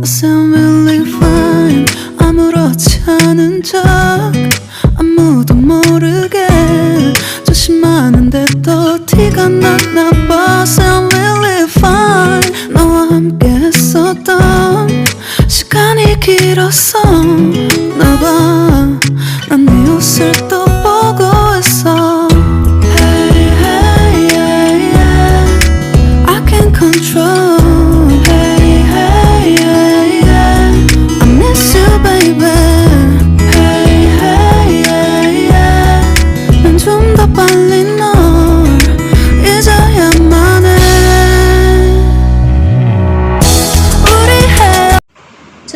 sound really fine. 아무렇지 않은 척 아무도 모르게 조심하는데 또 티가 났나 봐. Sound really fine. 너와 함께 했었던 시간이 길었어 나봐. 난 네 옷을 또 보고 있어. Hey, hey, yeah, yeah. I can't control.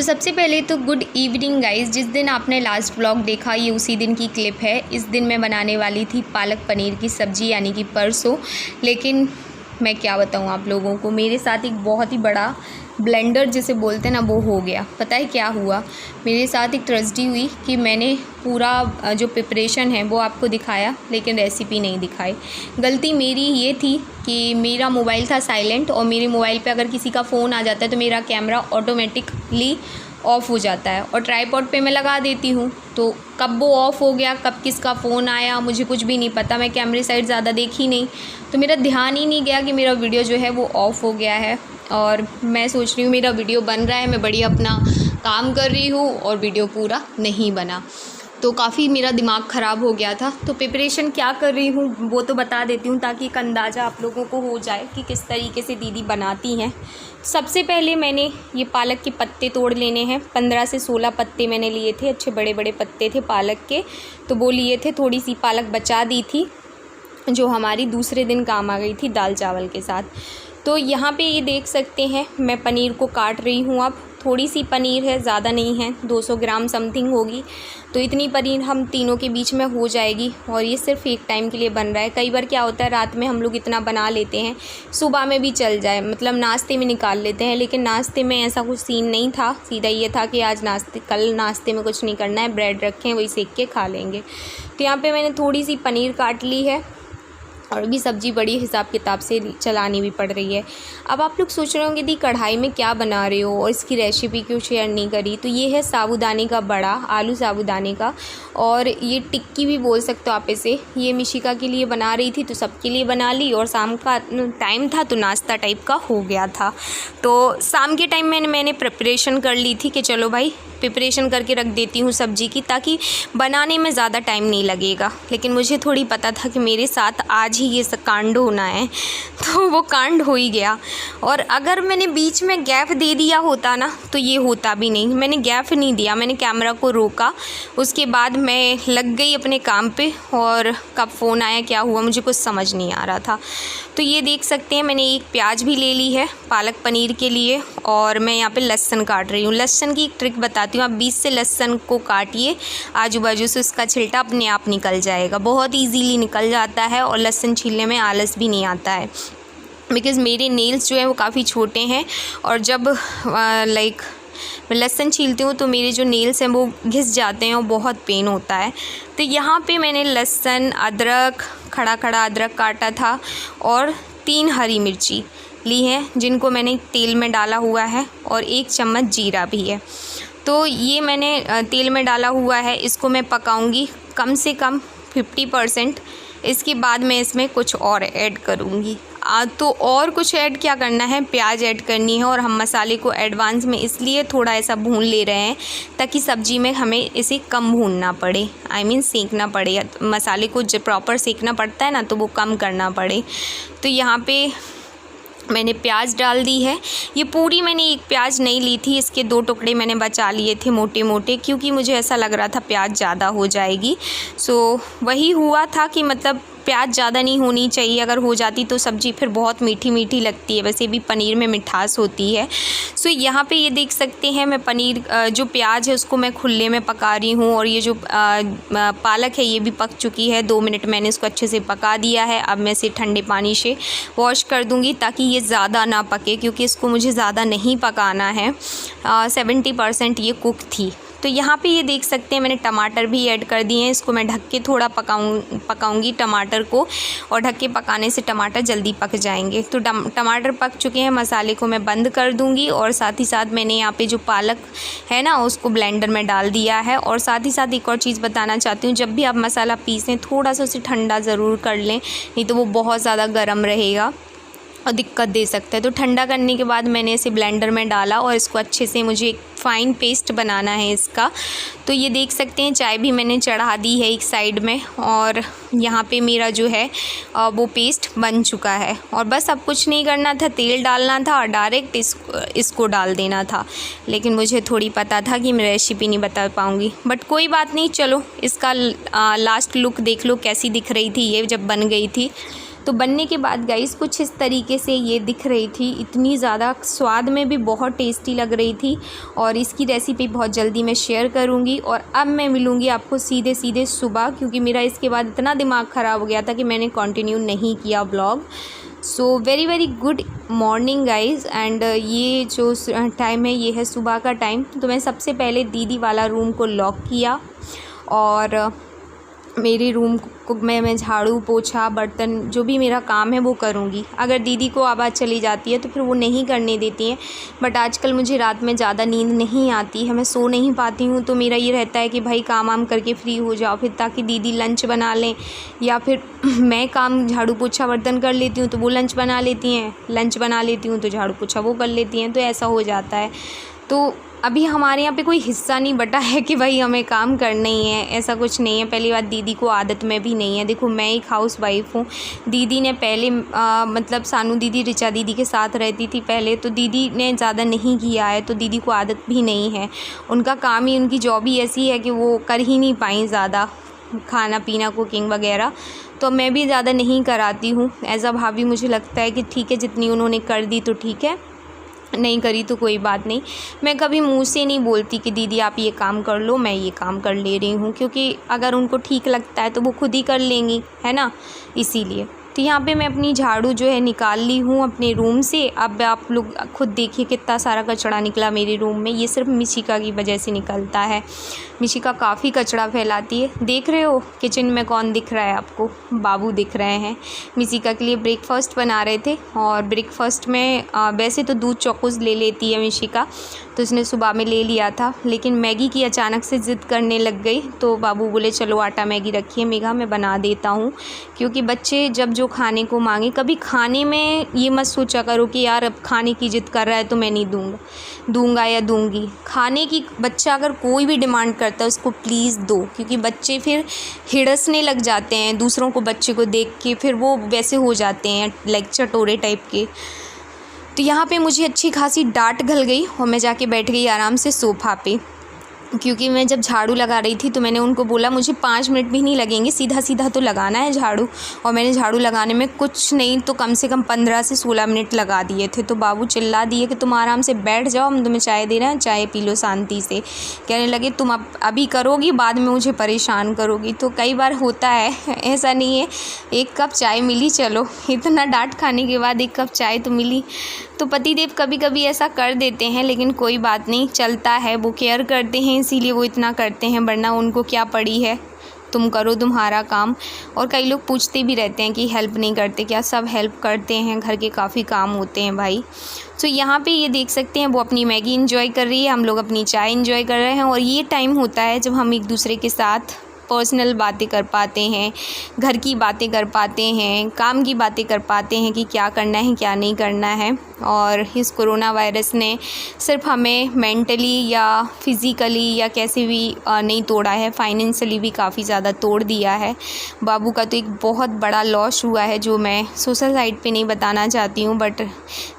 सबसे पहले तो good evening guys. जिस दिन आपने लास्ट व्लॉग देखा ये उसी दिन की क्लिप है। इस दिन मैं बनाने वाली थी पालक पनीर की सब्ज़ी यानी कि परसों, लेकिन मैं क्या बताऊँ आप लोगों को, मेरे साथ एक बहुत ही बड़ा ब्लेंडर जिसे बोलते हैं ना वो हो गया। पता है क्या हुआ मेरे साथ? एक ट्रेजेडी हुई कि मैंने पूरा जो प्रिपरेशन है वो आपको दिखाया लेकिन रेसिपी नहीं दिखाई। गलती मेरी ये थी कि मेरा मोबाइल था साइलेंट और मेरे मोबाइल पे अगर किसी का फ़ोन आ जाता है तो मेरा कैमरा ऑटोमेटिकली ऑफ़ हो जाता है और ट्राइपॉड पे मैं लगा देती हूँ, तो कब वो ऑफ़ हो गया, कब किसका फ़ोन आया, मुझे कुछ भी नहीं पता। मैं कैमरे साइड ज़्यादा देखी नहीं, तो मेरा ध्यान ही नहीं गया कि मेरा वीडियो जो है वो ऑफ़ हो गया है। और मैं सोच रही हूँ मेरा वीडियो बन रहा है, मैं बढ़िया अपना काम कर रही हूँ और वीडियो पूरा नहीं बना, तो काफ़ी मेरा दिमाग ख़राब हो गया था। तो प्रिपरेशन क्या कर रही हूँ वो तो बता देती हूँ ताकि एक अंदाज़ा आप लोगों को हो जाए कि किस तरीके से दीदी बनाती हैं। सबसे पहले मैंने ये पालक के पत्ते तोड़ लेने हैं। 15 से 16 पत्ते मैंने लिए थे, अच्छे बड़े बड़े पत्ते थे पालक के, तो वो लिए थे। थोड़ी सी पालक बचा दी थी जो हमारी दूसरे दिन काम आ गई थी दाल चावल के साथ। तो यहाँ पे ये देख सकते हैं मैं पनीर को काट रही हूँ। अब थोड़ी सी पनीर है, ज़्यादा नहीं है, 200 ग्राम समथिंग होगी, तो इतनी पनीर हम तीनों के बीच में हो जाएगी। और ये सिर्फ एक टाइम के लिए बन रहा है। कई बार क्या होता है रात में हम लोग इतना बना लेते हैं, सुबह में भी चल जाए, मतलब नाश्ते में निकाल लेते हैं, लेकिन नाश्ते में ऐसा कुछ सीन नहीं था। सीधा ये था कि आज कल नाश्ते में कुछ नहीं करना है, ब्रेड रखें वही सेक के खा लेंगे। तो यहाँ पर मैंने थोड़ी सी पनीर काट ली है और भी सब्ज़ी बड़ी हिसाब किताब से चलानी भी पड़ रही है। अब आप लोग सोच रहे होंगे दी कढ़ाई में क्या बना रहे हो और इसकी रेसिपी क्यों शेयर नहीं करी। तो ये है साबूदाने का बड़ा, आलू साबूदाने का, और ये टिक्की भी बोल सकते हो आप इसे। ये मिशिका के लिए बना रही थी तो सबके लिए बना ली, और शाम का टाइम था तो नाश्ता टाइप का हो गया था। तो शाम के टाइम में मैंने प्रिपरेशन कर ली थी कि चलो भाई प्रिपरेशन करके रख देती हूँ सब्ज़ी की, ताकि बनाने में ज़्यादा टाइम नहीं लगेगा। लेकिन मुझे थोड़ी पता था कि मेरे साथ आज ही ये कांड होना है, तो वो कांड हो ही गया। और अगर मैंने बीच में गैप दे दिया होता ना तो ये होता भी नहीं। मैंने गैप नहीं दिया, मैंने कैमरा को रोका, उसके बाद मैं लग गई अपने काम पे, और कब फ़ोन आया क्या हुआ मुझे कुछ समझ नहीं आ रहा था। तो ये देख सकते हैं मैंने एक प्याज भी ले ली है पालक पनीर के लिए, और मैं यहाँ पे लहसुन काट रही हूँ। लहसुन की एक ट्रिक बताती हूँ, आप बीच से लहसुन को काटिए आजू बाजू से, उसका छिलटा अपने आप निकल जाएगा, बहुत इजीली निकल जाता है और लहसुन छीलने में आलस भी नहीं आता है। बिकॉज़ मेरे नेल्स जो हैं वो काफ़ी छोटे हैं, और जब मैं लहसुन छीलती हूँ तो मेरे जो नेल्स हैं वो घिस जाते हैं और बहुत पेन होता है। तो यहाँ पे मैंने लहसुन, अदरक, खड़ा अदरक काटा था, और 3 हरी मिर्ची ली हैं जिनको मैंने तेल में डाला हुआ है, और 1 चम्मच जीरा भी है। तो ये मैंने तेल में डाला हुआ है, इसको मैं पकाऊंगी कम से कम 50%। इसके बाद मैं इसमें कुछ और ऐड करूँगी। तो और कुछ ऐड क्या करना है, प्याज ऐड करनी है, और हम मसाले को एडवांस में इसलिए थोड़ा ऐसा भून ले रहे हैं ताकि सब्ज़ी में हमें इसे कम भूनना पड़े, सेकना पड़े। मसाले को जब प्रॉपर सेकना पड़ता है ना तो वो कम करना पड़े। तो यहाँ पे मैंने प्याज डाल दी है। ये पूरी मैंने एक प्याज नहीं ली थी, इसके 2 टुकड़े मैंने बचा लिए थे मोटे मोटे, क्योंकि मुझे ऐसा लग रहा था प्याज ज़्यादा हो जाएगी। सो वही हुआ था कि मतलब प्याज ज़्यादा नहीं होनी चाहिए, अगर हो जाती तो सब्ज़ी फिर बहुत मीठी मीठी लगती है। वैसे भी पनीर में मिठास होती है। सो यहाँ पे ये देख सकते हैं मैं पनीर जो प्याज है उसको मैं खुले में पका रही हूँ, और ये जो पालक है ये भी पक चुकी है। 2 मिनट मैंने इसको अच्छे से पका दिया है। अब मैं इसे ठंडे पानी से वॉश कर दूँगी ताकि ये ज़्यादा ना पके, क्योंकि इसको मुझे ज़्यादा नहीं पकाना है। 70% ये कुक थी। तो यहाँ पे ये देख सकते हैं मैंने टमाटर भी ऐड कर दिए हैं। इसको मैं ढक के थोड़ा पकाऊंगी टमाटर को, और ढक के पकाने से टमाटर जल्दी पक जाएंगे। तो टमाटर पक चुके हैं, मसाले को मैं बंद कर दूँगी। और साथ ही साथ मैंने यहाँ पे जो पालक है ना उसको ब्लेंडर में डाल दिया है। और साथ ही साथ एक और चीज़ बताना चाहती हूँ, जब भी आप मसाला पीसें थोड़ा सा उसे ठंडा ज़रूर कर लें, नहीं तो वो बहुत ज़्यादा गर्म रहेगा और दिक्कत दे सकता है। तो ठंडा करने के बाद मैंने इसे ब्लेंडर में डाला और इसको अच्छे से मुझे एक फ़ाइन पेस्ट बनाना है इसका। तो ये देख सकते हैं चाय भी मैंने चढ़ा दी है एक साइड में, और यहाँ पे मेरा जो है वो पेस्ट बन चुका है। और बस अब कुछ नहीं करना था, तेल डालना था और डायरेक्ट इसको डाल देना था। लेकिन मुझे थोड़ी पता था कि मैं रेसिपी नहीं बता पाऊँगी, बट कोई बात नहीं। चलो इसका लास्ट लुक देख लो कैसी दिख रही थी ये जब बन गई थी। तो बनने के बाद गाइस कुछ इस तरीके से ये दिख रही थी। इतनी ज़्यादा स्वाद में भी बहुत टेस्टी लग रही थी, और इसकी रेसिपी बहुत जल्दी मैं शेयर करूँगी। और अब मैं मिलूँगी आपको सीधे सुबह, क्योंकि मेरा इसके बाद इतना दिमाग ख़राब हो गया था कि मैंने कंटिन्यू नहीं किया blog. So very good morning guys. And ये जो टाइम है ये है सुबह का टाइम। तो मैं सबसे पहले दीदी वाला रूम को लॉक किया, और मेरे रूम को मैं झाड़ू पोछा बर्तन जो भी मेरा काम है वो करूँगी। अगर दीदी को आवाज़ चली जाती है तो फिर वो नहीं करने देती हैं। बट आजकल मुझे रात में ज़्यादा नींद नहीं आती है, मैं सो नहीं पाती हूँ। तो मेरा ये रहता है कि भाई काम वाम करके फ्री हो जाओ फिर, ताकि दीदी लंच बना लें, या फिर मैं काम झाड़ू पोछा बर्तन कर लेती हूँ तो वो लंच बना लेती हैं, लंच बना लेती हूँ तो झाड़ू पोछा वो कर लेती हैं। तो ऐसा हो जाता है। तो अभी हमारे यहाँ पे कोई हिस्सा नहीं बटा है कि भाई हमें काम करना ही है, ऐसा कुछ नहीं है। पहली बात दीदी को आदत में भी नहीं है। देखो मैं एक हाउस वाइफ हूँ, दीदी ने पहले मतलब सानू दीदी ऋचा दीदी के साथ रहती थी पहले, तो दीदी ने ज़्यादा नहीं किया है, तो दीदी को आदत भी नहीं है। उनका काम ही, उनकी जॉब ही ऐसी है कि वो कर ही नहीं पाई ज़्यादा खाना पीना कुकिंग वगैरह। तो मैं भी ज़्यादा नहीं कराती हूँ। एज अ भाभी मुझे लगता है कि ठीक है, जितनी उन्होंने कर दी तो ठीक है, नहीं करी तो कोई बात नहीं। मैं कभी मुंह से नहीं बोलती कि दीदी आप ये काम कर लो, मैं ये काम कर ले रही हूँ, क्योंकि अगर उनको ठीक लगता है तो वो खुद ही कर लेंगी, है ना, इसीलिए। तो यहाँ पे मैं अपनी झाड़ू जो है निकाल ली हूँ अपने रूम से। अब आप लोग खुद देखिए कितना सारा कचरा निकला मेरे रूम में। ये सिर्फ मिशिका की वजह से निकलता है। मिशिका काफ़ी कचरा फैलाती है। देख रहे हो किचन में कौन दिख रहा है आपको? बाबू दिख रहे हैं। मिशिका के लिए ब्रेकफास्ट बना रहे थे, और ब्रेकफास्ट में वैसे तो दूध चौकोस ले लेती है मिशिका, तो इसने सुबह में ले लिया था। लेकिन मैगी की अचानक से ज़िद करने लग गई, तो बाबू बोले चलो आटा मैगी रखिए मेघा, मैं बना देता हूँ। क्योंकि बच्चे जब जो खाने को मांगे, कभी खाने में ये मत सोचा करो कि यार अब खाने की ज़िद कर रहा है तो मैं नहीं दूंगा या दूंगी। खाने की बच्चा अगर कोई भी डिमांड करता है उसको प्लीज़ दो, क्योंकि बच्चे फिर हिड़सने लग जाते हैं दूसरों को, बच्चे को देख के फिर वो वैसे हो जाते हैं लाइक चटोरे टाइप के। तो यहाँ पे मुझे अच्छी खासी डांट गल गई, और मैं जाके बैठ गई आराम से सोफ़ा पे। क्योंकि मैं जब झाड़ू लगा रही थी तो मैंने उनको बोला मुझे 5 मिनट भी नहीं लगेंगे, सीधा तो लगाना है झाड़ू। और मैंने झाड़ू लगाने में कुछ नहीं तो कम से कम 15 से 16 मिनट लगा दिए थे। तो बाबू चिल्ला दिए कि तुम आराम से बैठ जाओ, हम तुम्हें चाय दे रहे हैं, चाय पी लो शांति से। कहने लगे तुम अभी करोगी, बाद में मुझे परेशान करोगी। तो कई बार होता है, ऐसा नहीं है। 1 कप चाय मिली, चलो इतना डांट खाने के बाद 1 कप चाय तो मिली। तो पतिदेव कभी कभी ऐसा कर देते हैं, लेकिन कोई बात नहीं, चलता है। वो केयर करते हैं इसीलिए वो इतना करते हैं, वरना उनको क्या पड़ी है, तुम करो तुम्हारा काम। और कई लोग पूछते भी रहते हैं कि हेल्प नहीं करते क्या? सब हेल्प करते हैं, घर के काफ़ी काम होते हैं भाई। तो यहाँ पे ये देख सकते हैं वो अपनी मैगी एंजॉय कर रही है, हम लोग अपनी चाय एंजॉय कर रहे हैं। और ये टाइम होता है जब हम एक दूसरे के साथ पर्सनल बातें कर पाते हैं, घर की बातें कर पाते हैं, काम की बातें कर पाते हैं कि क्या करना है क्या नहीं करना है। और इस कोरोना वायरस ने सिर्फ हमें मेंटली या फिज़िकली या कैसे भी नहीं तोड़ा है, फाइनेंशियली भी काफ़ी ज़्यादा तोड़ दिया है। बाबू का तो एक बहुत बड़ा लॉस हुआ है जो मैं सोशल साइट पे नहीं बताना चाहती हूँ, बट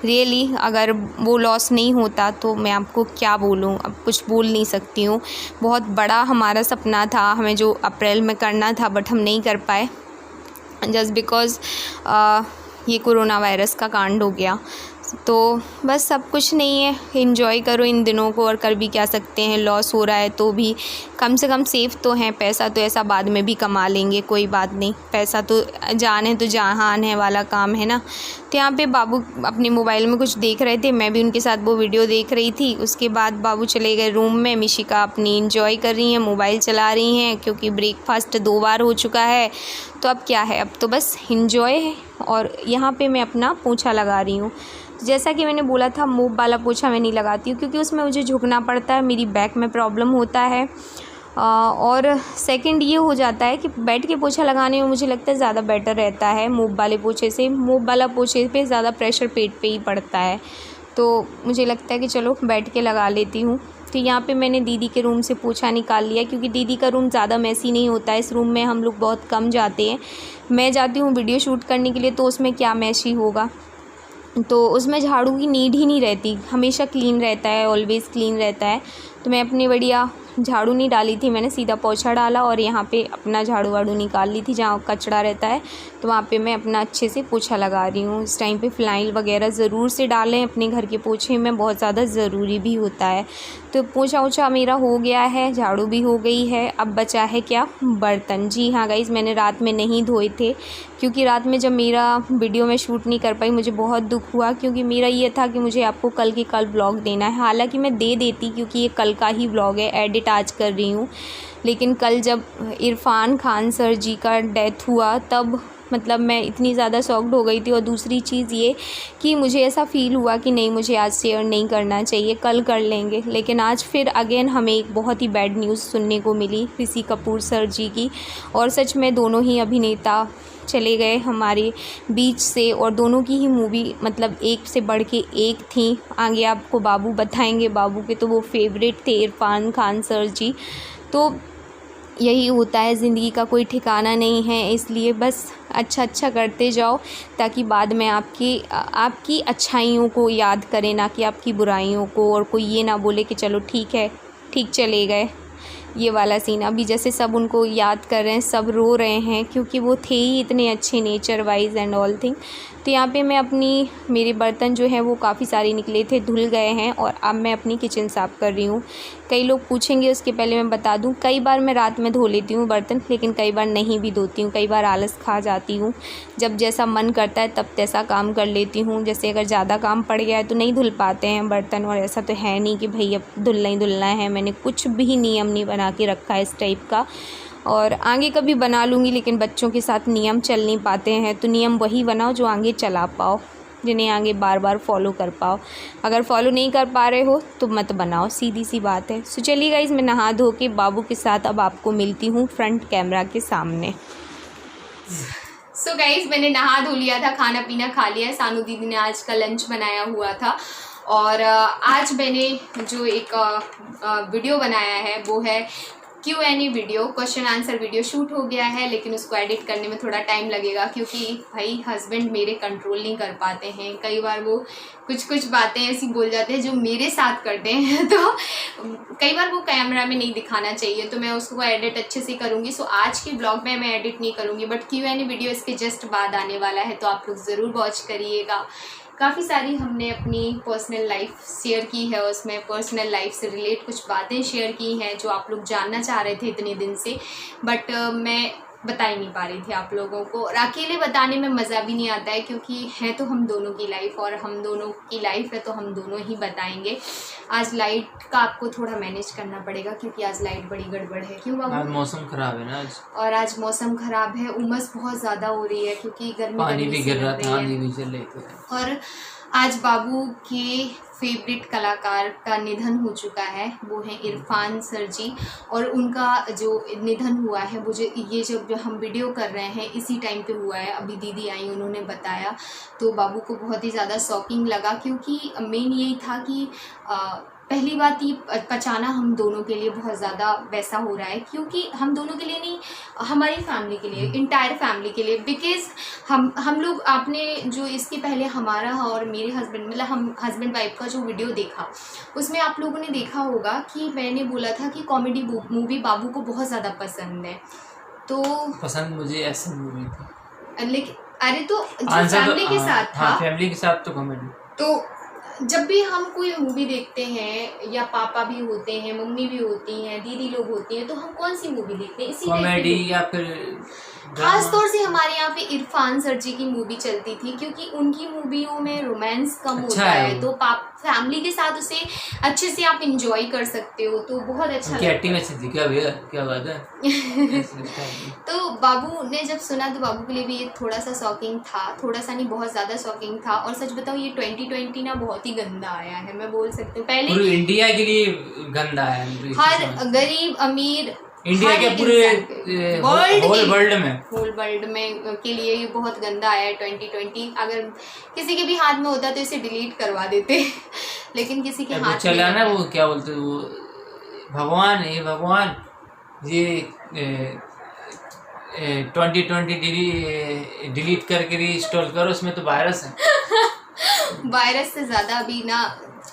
रियली अगर वो लॉस नहीं होता तो मैं आपको क्या बोलूँ, अब कुछ बोल नहीं सकती हूँ। बहुत बड़ा हमारा सपना था, हमें जो अप्रैल में करना था, बट हम नहीं कर पाए जस्ट बिकॉज़ ये कोरोना वायरस का कांड हो गया। तो बस सब कुछ नहीं है, एंजॉय करो इन दिनों को, और कर भी क्या सकते हैं। लॉस हो रहा है तो भी कम से कम सेफ़ तो हैं। पैसा तो ऐसा बाद में भी कमा लेंगे, कोई बात नहीं। पैसा तो जान है तो जहान है वाला काम है ना। तो यहाँ पे बाबू अपने मोबाइल में कुछ देख रहे थे, मैं भी उनके साथ वो वीडियो देख रही थी। उसके बाद बाबू चले गए रूम में, मिशिका अपनी एंजॉय कर रही हैं, मोबाइल चला रही हैं, क्योंकि ब्रेकफास्ट 2 बार हो चुका है। तो अब क्या है, अब तो बस एंजॉय है। और यहाँ पे मैं अपना पोंछा लगा रही हूँ। जैसा कि मैंने बोला था, मूव वाला पोंछा मैं नहीं लगाती हूँ, क्योंकि उसमें मुझे झुकना पड़ता है, मेरी बैक में प्रॉब्लम होता है। और सेकंड ये हो जाता है कि बैठ के पोंछा लगाने में मुझे लगता है ज़्यादा बेटर रहता है मूव वाले पोंछे से। मूव वाला पोंछे पे ज़्यादा प्रेशर पेट पे ही पड़ता है, तो मुझे लगता है कि चलो बैठ के लगा लेती हूँ। तो यहाँ पे मैंने दीदी के रूम से पोंछा निकाल लिया, क्योंकि दीदी का रूम ज़्यादा मैसी नहीं होता है। इस रूम में हम लोग बहुत कम जाते हैं। मैं जाती हूँ वीडियो शूट करने के लिए, तो उसमें क्या मैसी होगा, तो उसमें झाड़ू की नीड ही नहीं रहती, हमेशा क्लीन रहता है, ऑलवेज़ क्लीन रहता है। तो मैं अपनी बढ़िया झाड़ू नहीं डाली थी, मैंने सीधा पोंछा डाला और यहाँ पे अपना झाड़ू वाड़ू निकाल ली थी। जहाँ कचरा रहता है तो वहाँ पे मैं अपना अच्छे से पोंछा लगा रही हूँ। इस टाइम पे फ़िनाइल वगैरह ज़रूर से डालें अपने घर के पोंछे में, बहुत ज़्यादा ज़रूरी भी होता है। तो पोंछा ओछा मेरा हो गया है, झाड़ू भी हो गई है। अब बचा है क्या, बर्तन। जी हाँ गाइज़, मैंने रात में नहीं धोए थे, क्योंकि रात में जब मेरा वीडियो में शूट नहीं कर पाई, मुझे बहुत दुख हुआ, क्योंकि मेरा ये था कि मुझे आपको कल के कल व्लॉग देना है। हालांकि मैं दे देती, क्योंकि ये कल का ही व्लॉग है, एडिट आज कर रही हूँ। लेकिन कल जब इरफान खान सर जी का डेथ हुआ, तब मतलब मैं इतनी ज़्यादा शॉक्ड हो गई थी। और दूसरी चीज़ ये कि मुझे ऐसा फ़ील हुआ कि नहीं, मुझे आज शेयर नहीं करना चाहिए, कल कर लेंगे। लेकिन आज फिर अगेन हमें एक बहुत ही बैड न्यूज़ सुनने को मिली ऋषि कपूर सर जी की। और सच में दोनों ही अभिनेता चले गए हमारे बीच से, और दोनों की ही मूवी मतलब एक से बढ़ के एक थी। आगे आपको बाबू बताएंगे, बाबू के तो वो फेवरेट थे इरफान खान सर जी। तो यही होता है, ज़िंदगी का कोई ठिकाना नहीं है, इसलिए बस अच्छा करते जाओ, ताकि बाद में आपकी अच्छाइयों को याद करें, ना कि आपकी बुराइयों को। और कोई ये ना बोले कि चलो ठीक है, ठीक चले गए, ये वाला सीन। अभी जैसे सब उनको याद कर रहे हैं, सब रो रहे हैं, क्योंकि वो थे ही इतने अच्छे nature wise and all thing. तो यहाँ पे मैं मेरे बर्तन जो हैं वो काफ़ी सारे निकले थे, धुल गए हैं, और अब मैं अपनी किचन साफ़ कर रही हूँ। कई लोग पूछेंगे, उसके पहले मैं बता दूँ, कई बार मैं रात में धो लेती हूँ बर्तन, लेकिन कई बार नहीं भी धोती हूँ। कई बार आलस खा जाती हूँ, जब जैसा मन करता है तब तैसा काम कर लेती हूँ। जैसे अगर ज़्यादा काम पड़ गया है तो नहीं धुल पाते हैं बर्तन, और ऐसा तो है नहीं कि भाई अब धुलना ही धुलना है। मैंने कुछ भी नियम नहीं बना के रखा है इस टाइप का, और आगे कभी बना लूँगी, लेकिन बच्चों के साथ नियम चल नहीं पाते हैं। तो नियम वही बनाओ जो आगे चला पाओ, जिन्हें आगे बार बार फॉलो कर पाओ। अगर फॉलो नहीं कर पा रहे हो तो मत बनाओ, सीधी सी बात है। सो चलिए गाइज़, मैं नहा धो के बाबू के साथ अब आपको मिलती हूँ फ्रंट कैमरा के सामने। सो गाइज़, मैंने नहा धो लिया था, खाना पीना खा लिया। सानू दीदी ने आज का लंच बनाया हुआ था, और आज मैंने जो एक वीडियो बनाया है वो है Q&A video, question answer video shoot हो गया है, लेकिन उसको एडिट करने में थोड़ा टाइम लगेगा, क्योंकि भाई हस्बैंड मेरे कंट्रोल नहीं कर पाते हैं। कई बार वो कुछ बातें ऐसी बोल जाते हैं जो मेरे साथ करते हैं, तो कई बार वो कैमरा में नहीं दिखाना चाहिए, तो मैं उसको एडिट अच्छे से करूँगी। सो आज के ब्लॉग में मैं एडिट नहीं करूँगी, बट Q&A वीडियो इसके जस्ट बाद आने वाला है, तो आप लोग ज़रूर वॉच करिएगा। काफ़ी सारी हमने अपनी पर्सनल लाइफ शेयर की है, उसमें पर्सनल लाइफ से रिलेट कुछ बातें शेयर की हैं जो आप लोग जानना चाह रहे थे इतने दिन से, बट मैं बता ही नहीं पा रही थी आप लोगों को। और अकेले बताने में मज़ा भी नहीं आता है, क्योंकि है तो हम दोनों की लाइफ, और हम दोनों की लाइफ है तो हम दोनों ही बताएंगे। आज लाइट का आपको थोड़ा मैनेज करना पड़ेगा, क्योंकि आज लाइट बड़ी गड़बड़ है। क्यों बाबू? आज मौसम खराब है ना आज, और आज मौसम खराब है, उमस बहुत ज़्यादा हो रही है, क्योंकि गर्मी पानी भी गिर रहा था, आंधी भी चल रही थी। और आज बाबू के फेवरेट कलाकार का निधन हो चुका है, वो है इरफान सर जी। और उनका जो निधन हुआ है, वो जो हम वीडियो कर रहे हैं इसी टाइम पे हुआ है। अभी दीदी आई, उन्होंने बताया, तो बाबू को बहुत ही ज़्यादा शॉकिंग लगा, क्योंकि मेन यही था कि पहली बात ये पचाना हम दोनों के लिए बहुत ज़्यादा वैसा हो रहा है, क्योंकि हम दोनों के लिए नहीं, हमारी फैमिली के लिए, इंटायर फैमिली के लिए। बिकॉज़ हम लोग, आपने जो इसके पहले हमारा और मेरे हस्बैंड, मतलब हम हस्बैंड वाइफ का जो वीडियो देखा, उसमें आप लोगों ने देखा होगा कि मैंने बोला था कि कॉमेडी मूवी बाबू को बहुत ज़्यादा पसंद है। तो पसंद मुझे ऐसी मूवी थी, लेकिन अरे तो जो फैमिली के साथ था, फैमिली के साथ तो कॉमेडी, तो जब भी हम कोई मूवी देखते हैं, या पापा भी होते हैं, मम्मी भी होती हैं, दीदी लोग होती हैं, तो हम कौन सी मूवी देखते हैं? इसी कॉमेडी या फिर खास तौर से हमारे यहाँ पे इरफान सर जी की मूवी चलती थी, क्योंकि उनकी मूवियों में रोमांस कम होता है, तो फैमिली के साथ उसे अच्छे से आप इंजॉय कर सकते हो, तो बहुत अच्छा एक्टिंग अच्छी थी। क्या भैया, क्या बात है। तो बाबू ने जब सुना तो बाबू के लिए भी ये थोड़ा सा शॉकिंग था, थोड़ा सा नहीं बहुत ज़्यादा शॉकिंग था। और सच बताऊँ ये 2020 ना बहुत ही गंदा आया है, मैं बोल सकती हूँ। पहले पूरे इंडिया के लिए गंदा है, हर गरीब अमीर इंडिया के पूरे होल वर्ल्ड में के लिए ये बहुत गंदा आया है 2020। अगर किसी के भी हाथ में होता तो इसे डिलीट करवा देते लेकिन किसी के हाथ चला ना, वो क्या बोलते हैं, वो भगवान ये 2020 डिलीट करके रीइंस्टॉल करो, उसमें तो वायरस है। वायरस से ज़्यादा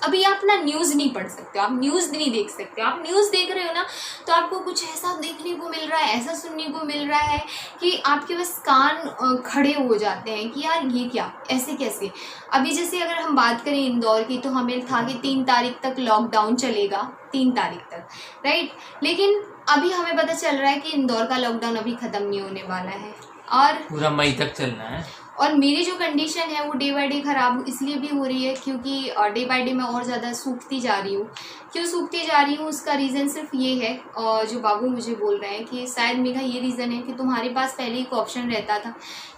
अभी आप ना न्यूज़ नहीं पढ़ सकते हो, आप न्यूज़ नहीं देख सकते हो। आप न्यूज़ देख रहे हो ना तो आपको कुछ ऐसा देखने को मिल रहा है, ऐसा सुनने को मिल रहा है कि आपके बस कान खड़े हो जाते हैं कि यार ये क्या, ऐसे कैसे। अभी जैसे अगर हम बात करें इंदौर की, तो हमें था कि 3 तारीख तक लॉकडाउन चलेगा, 3 तारीख तक, राइट। लेकिन अभी हमें पता चल रहा है कि इंदौर का लॉकडाउन अभी ख़त्म नहीं होने वाला है और पूरा मई तक चलना है। और मेरी जो कंडीशन है वो डे बाय डे ख़राब इसलिए भी हो रही है क्योंकि डे बाय डे मैं और ज़्यादा सूखती जा रही हूँ। क्यों सूखती जा रही हूँ उसका रीज़न सिर्फ ये है, और जो बाबू मुझे बोल रहे हैं कि शायद मेरा ये रीज़न है कि तुम्हारे पास पहले एक ऑप्शन रहता था,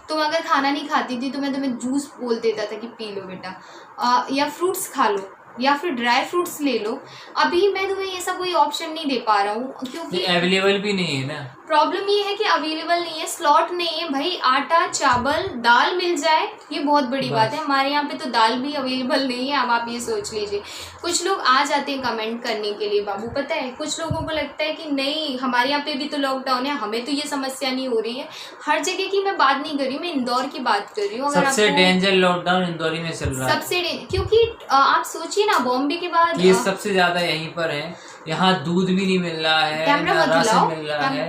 तुम अगर खाना नहीं खाती थी तो मैं तुम्हें जूस बोल देता था कि पी लो बेटा, या फ्रूट्स खा लो, या फिर ड्राई फ्रूट्स ले लो। अभी मैं तुम्हें ये सब कोई ऑप्शन नहीं दे पा रहा हूँ क्योंकि अवेलेबल भी नहीं है ना। प्रॉब्लम ये है कि अवेलेबल नहीं है, स्लॉट नहीं है भाई। आटा चावल दाल मिल जाए ये बहुत बड़ी बात है, हमारे यहाँ पे तो दाल भी अवेलेबल नहीं है। अब आप ये सोच लीजिए, कुछ लोग आ जाते हैं कमेंट करने के लिए बाबू, पता है कुछ लोगों को लगता है कि नहीं हमारे यहाँ पे भी तो लॉकडाउन है, हमें तो ये समस्या नहीं हो रही है। हर जगह की मैं बात नहीं कर रही हूँ, मैं इंदौर की बात कर रही हूँ। सबसे डेंजर लॉकडाउन इंदौर में चल रहा है, सबसे क्योंकि आप सोचिए ना, बॉम्बे के बाद ये सबसे ज्यादा यहीं पर है। यहाँ दूध भी नहीं मिल रहा है, ना राशन मिल रहा है,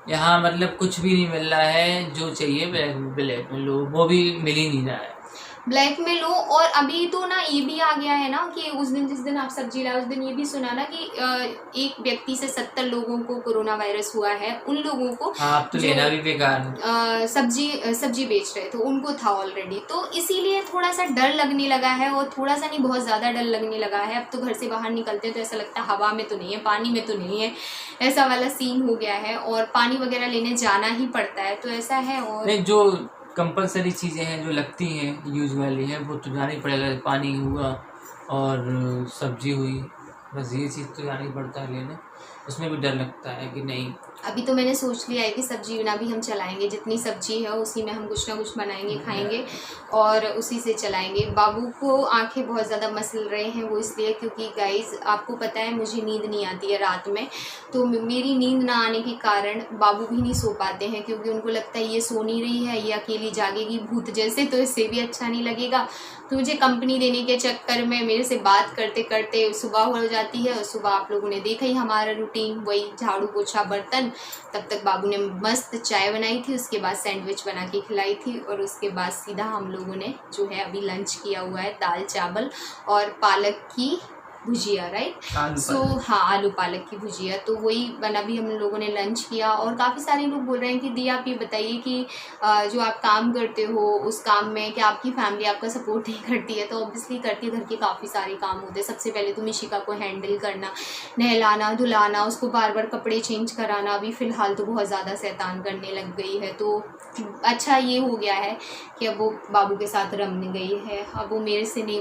यहाँ मतलब कुछ भी नहीं मिल रहा है। जो चाहिए ब्लैक में लो, वो भी मिल ही नहीं रहा है। ब्लैक में लो। और अभी तो ना ये भी आ गया है ना कि उस दिन जिस दिन आप सब्जी लाए उस दिन ये भी सुना ना कि एक व्यक्ति से 70 लोगों को कोरोना वायरस हुआ है। उन लोगों को आप तो लेना भी बेकार, सब्जी बेच रहे थे उनको था ऑलरेडी, तो इसीलिए थोड़ा सा डर लगने लगा है। और थोड़ा सा नहीं बहुत ज़्यादा डर लगने लगा है। अब तो घर से बाहर निकलते हैं तो ऐसा लगता है हवा में तो नहीं है, पानी में तो नहीं है, ऐसा वाला सीन हो गया है। और पानी वगैरह लेने जाना ही पड़ता है, तो ऐसा है। और नहीं, जो कंपलसरी चीज़ें हैं जो लगती हैं यूज वाली हैं वो तो जाना ही पड़ेगा। पानी हुआ और सब्जी हुई, बस ये चीज़ तो जाना ही पड़ता है लेने। उसमें भी डर लगता है कि नहीं। अभी तो मैंने सोच लिया है कि सब्जी बिना भी हम चलाएंगे, जितनी सब्जी है उसी में हम कुछ ना कुछ बनाएंगे खाएंगे और उसी से चलाएंगे। बाबू को आंखें बहुत ज़्यादा मसल रहे हैं, वो इसलिए क्योंकि गाइस आपको पता है मुझे नींद नहीं आती है रात में, तो मेरी नींद ना आने के कारण बाबू भी नहीं सो पाते हैं क्योंकि उनको लगता है ये सो नहीं रही है, ये अकेली जागेगी भूत जैसे, तो इससे भी अच्छा नहीं लगेगा। तो मुझे कंपनी देने के चक्कर में मेरे से बात करते करते सुबह हो जाती है। और सुबह आप लोगों ने देखा ही हमारा रूटीन, वही झाड़ू पोछा बर्तन। तब तक बाबू ने मस्त चाय बनाई थी, उसके बाद सैंडविच बना के खिलाई थी और उसके बाद सीधा हम लोगों ने जो है अभी लंच किया हुआ है, दाल चावल और पालक की भुजिया, राइट। सो हाँ, आलू पालक की भुजिया, तो वही बना भी हम लोगों ने लंच किया। और काफ़ी सारे लोग बोल रहे हैं कि दी आप ये बताइए कि जो आप काम करते हो उस काम में क्या आपकी फैमिली आपका सपोर्ट नहीं करती है? तो ऑब्वियसली करती है, घर के काफ़ी सारे काम होते हैं। सबसे पहले तो मिशिका को हैंडल करना, नहलाना धुलाना, उसको बार बार कपड़े चेंज कराना। अभी फ़िलहाल तो बहुत ज़्यादा शैतान करने लग गई है, तो अच्छा ये हो गया है कि अब वो बाबू के साथ रमने गई है। अब वो मेरे से नहीं,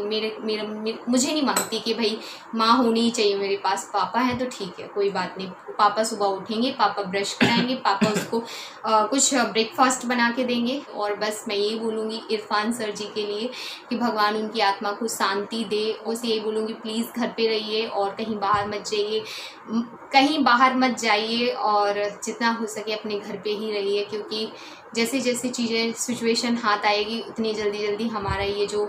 मुझे नहीं मांगती कि भाई माँ होनी ही चाहिए मेरे पास। पापा हैं तो ठीक है, कोई बात नहीं। पापा सुबह उठेंगे, पापा ब्रश कराएंगे, पापा उसको कुछ ब्रेकफास्ट बना के देंगे। और बस मैं यही बोलूँगी इरफान सर जी के लिए कि भगवान उनकी आत्मा को शांति दे। उसे यही बोलूँगी प्लीज़ घर पे रहिए और कहीं बाहर मत जाइए और जितना हो सके अपने घर पे ही रहिए, क्योंकि जैसे जैसे चीज़ें सिचुएशन हाथ आएगी उतनी जल्दी हमारा ये जो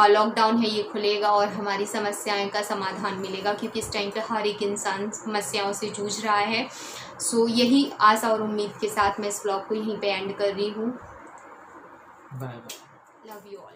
लॉकडाउन है ये खुलेगा और हमारी समस्याएं का समाधान मिलेगा, क्योंकि इस टाइम पे हर एक इंसान समस्याओं से जूझ रहा है। सो यही आशा और उम्मीद के साथ मैं इस ब्लॉग को यहीं पे एंड कर रही हूँ। Bye bye, love you all.